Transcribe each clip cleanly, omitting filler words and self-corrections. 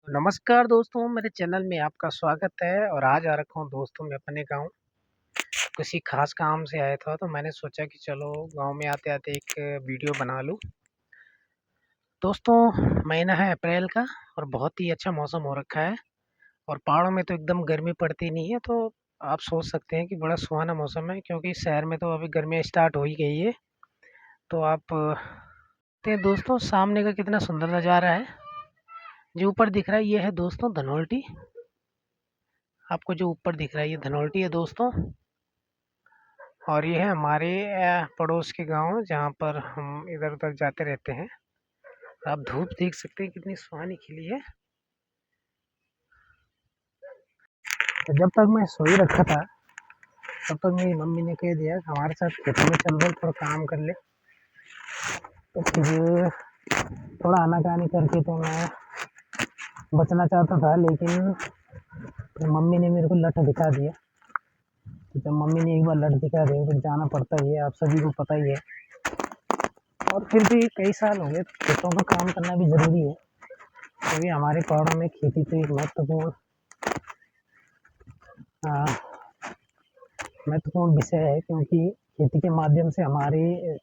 नमस्कार दोस्तों, मेरे चैनल में आपका स्वागत है और आज आ रखा हूँ दोस्तों मैं अपने गाँव। किसी ख़ास काम से आया था तो मैंने सोचा कि चलो गाँव में आते-आते एक वीडियो बना लूँ। दोस्तों महीना है अप्रैल का और बहुत ही अच्छा मौसम हो रखा है और पहाड़ों में तो एकदम गर्मी पड़ती नहीं है, तो आप सोच सकते हैं कि बड़ा सुहाना मौसम है क्योंकि शहर में तो अभी गर्मियाँ स्टार्ट हो ही गई है। तो आप देखते हैं दोस्तों सामने का कितना सुंदर नज़ारा है। जो ऊपर दिख रहा है ये है दोस्तों धनोल्टी। आपको जो ऊपर दिख रहा है ये धनोल्टी है दोस्तों। और ये है हमारे पड़ोस के गाँव जहाँ पर हम इधर-उधर जाते रहते हैं। आप धूप देख सकते हैं कितनी सुहानी खिली है। तो जब तक मैं सो ही रखा था, तब तक मेरी मम्मी ने कह दिया हमारे साथ खेतों में चल थोड़ा काम कर ले। तो फिर थोड़ा आनाकानी करके तो मैं बचना चाहता था, लेकिन फिर मम्मी ने मेरे को लठ दिखा दिया। तो जब मम्मी ने एक बार लठ दिखा दिया फिर जाना पड़ता ही है, आप सभी को पता ही है। और फिर भी कई साल हो गए, खेतों में काम करना भी ज़रूरी है क्योंकि हमारे पहाड़ों में खेती तो एक महत्वपूर्ण विषय है, क्योंकि खेती के माध्यम से हमारे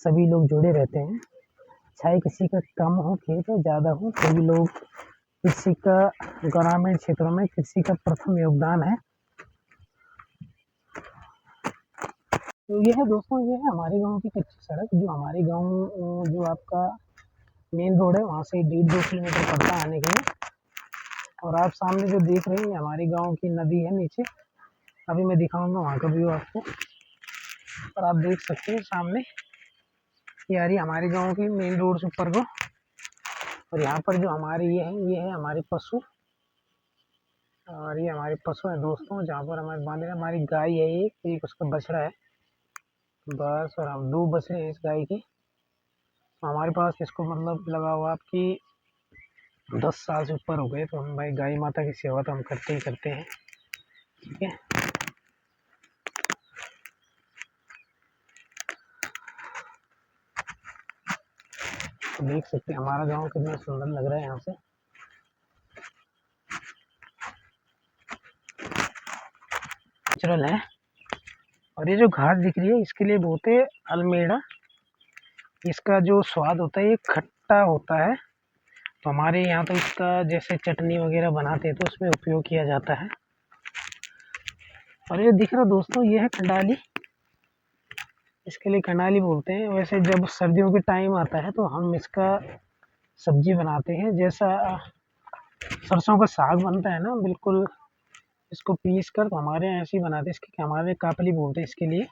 सभी लोग जुड़े रहते हैं। चाहे किसी का कम हो खेत हो ज़्यादा हो, फिर भी लोग कृषि का ग्रामीण क्षेत्रों में कृषि का प्रथम योगदान है। तो ये है दोस्तों, ये है हमारे गांव की कच्ची सड़क। जो हमारे गांव जो आपका मेन रोड है वहाँ से 1.5-2 किलोमीटर पड़ता है आने के लिए। और आप सामने जो देख रहे हैं हमारे गांव की नदी है नीचे। अभी मैं दिखाऊंगा वहाँ का व्यू आपको। और आप देख सकते हैं सामने ये आ रही हमारे गांव की मेन रोड से ऊपर को। और यहाँ पर जो हमारे ये है हमारे पशु। और ये हमारे पशु हैं दोस्तों, जहाँ पर हमारे बांधे हमारी गाय है, एक उसका बछड़ा है बस। और हम 2 बछड़े हैं इस गाय के। तो हमारे पास इसको मतलब लगा हुआ आपकी 10 साल से ऊपर हो गए। तो हम भाई गाय माता की सेवा तो हम करते ही करते हैं, ठीक है। तो देख सकते हैं हमारा गांव कितना सुंदर लग रहा है यहाँ से। नेचुरल है। और ये जो घास दिख रही है इसके लिए बोलते हैं अल्मेड़ा। इसका जो स्वाद होता है ये खट्टा होता है। तो हमारे यहाँ तो इसका जैसे चटनी वगैरह बनाते हैं तो उसमें उपयोग किया जाता है। और ये दिख रहा दोस्तों ये है कंडाली। इसके लिए कंडाली बोलते हैं। वैसे जब सर्दियों के टाइम आता है तो हम इसका सब्जी बनाते हैं, जैसा सरसों का साग बनता है ना, बिल्कुल इसको पीस कर तो हमारे यहाँ ऐसे ही बनाते हैं। इसके हमारे कापली बोलते हैं इसके लिए।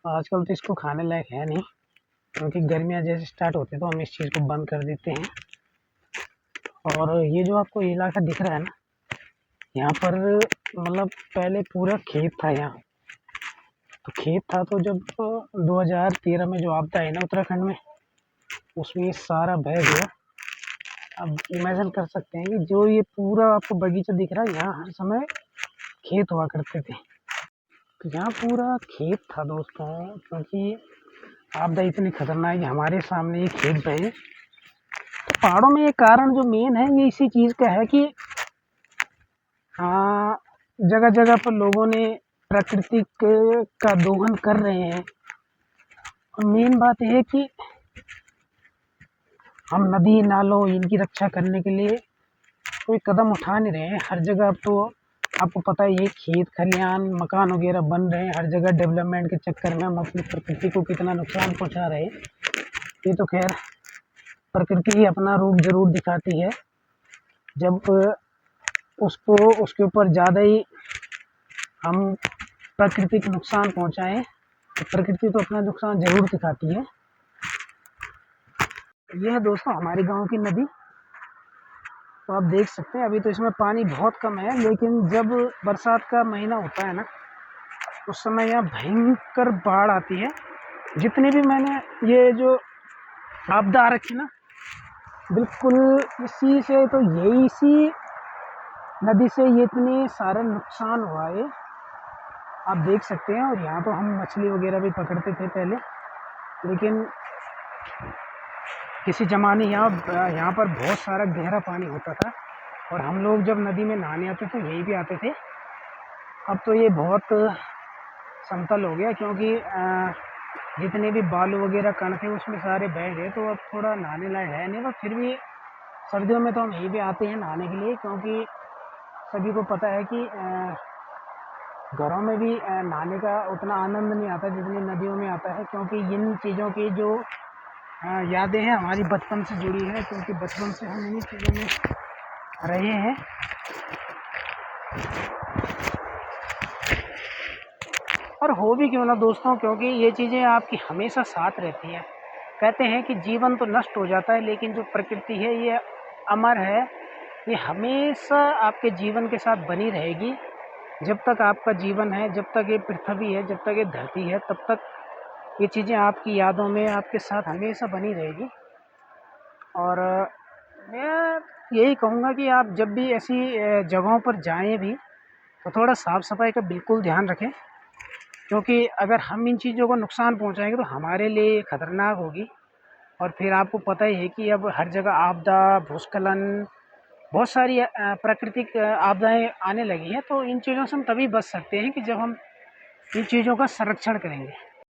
आजकल तो इसको खाने लायक है नहीं क्योंकि गर्मियाँ जैसे स्टार्ट होती है तो हम इस चीज़ को बंद कर देते हैं। और ये जो आपको इलाका दिख रहा है ना, यहाँ पर मतलब पहले पूरा खेत था यहाँ। तो खेत था तो जब 2013 में जो आपदा आई ना उत्तराखंड में, उसमें ये सारा बह गया। अब इमेजिन कर सकते हैं कि जो ये पूरा आपको बगीचा दिख रहा है यहाँ हर समय खेत हुआ करते थे। तो यहाँ पूरा खेत था दोस्तों, क्योंकि आपदा इतनी खतरनाक है कि हमारे सामने ये खेत बहे। तो पहाड़ों में ये कारण जो मेन है ये इसी चीज़ का है कि हाँ, जगह जगह पर लोगों ने प्राकृतिक का दोहन कर रहे हैं। और मेन बात यह है कि हम नदी नालों इनकी रक्षा करने के लिए कोई कदम उठा नहीं रहे हैं। हर जगह अब तो आपको पता ही है खेत खलिहान मकान वगैरह बन रहे हैं। हर जगह डेवलपमेंट के चक्कर में हम अपनी प्रकृति को कितना नुकसान पहुंचा रहे हैं। ये तो खैर प्रकृति ही अपना रूप ज़रूर दिखाती है जब उसको उसके ऊपर ज़्यादा ही हम प्रकृति को नुकसान पहुंचाएं तो प्रकृति तो अपना नुकसान ज़रूर दिखाती है। ये है दोस्तों हमारे गांव की नदी। तो आप देख सकते हैं अभी तो इसमें पानी बहुत कम है, लेकिन जब बरसात का महीना होता है ना उस समय यहाँ भयंकर बाढ़ आती है। जितनी भी मैंने ये जो आपदा आ रखी ना, बिल्कुल इसी से तो यही इसी नदी से ये इतने सारा नुकसान हुआ है, आप देख सकते हैं। और यहाँ तो हम मछली वगैरह भी पकड़ते थे पहले, लेकिन किसी ज़माने यहाँ पर बहुत सारा गहरा पानी होता था और हम लोग जब नदी में नहाने आते तो यहीं भी आते थे। अब तो ये बहुत समतल हो गया, क्योंकि जितने भी बालू वगैरह कण थे उसमें सारे बह गए, तो अब थोड़ा नहाने लायक है नहीं। पर फिर भी सर्दियों में तो हम यहीं भी आते हैं नहाने के लिए, क्योंकि सभी को पता है कि घरों में भी नहाने का उतना आनंद नहीं आता जितनी नदियों में आता है, क्योंकि इन चीज़ों की जो यादें हैं हमारी बचपन से जुड़ी है, क्योंकि बचपन से हम इन्हीं चीज़ों में रहे हैं। और हो भी क्यों ना दोस्तों, क्योंकि ये चीज़ें आपकी हमेशा साथ रहती हैं। कहते हैं कि जीवन तो नष्ट हो जाता है, लेकिन जो प्रकृति है ये अमर है, ये हमेशा आपके जीवन के साथ बनी रहेगी। जब तक आपका जीवन है, जब तक ये पृथ्वी है, जब तक ये धरती है, तब तक ये चीज़ें आपकी यादों में आपके साथ हमेशा बनी रहेगी। और मैं यही कहूँगा कि आप जब भी ऐसी जगहों पर जाएँ भी, तो थोड़ा साफ़ सफाई का बिल्कुल ध्यान रखें, क्योंकि अगर हम इन चीज़ों को नुकसान पहुँचाएँगे तो हमारे लिए खतरनाक होगी। और फिर आपको पता ही है कि अब हर जगह आपदा, भूस्खलन, बहुत सारी प्राकृतिक आपदाएँ आने लगी हैं, तो इन चीज़ों से हम तभी बच सकते हैं कि जब हम इन चीज़ों का संरक्षण करेंगे।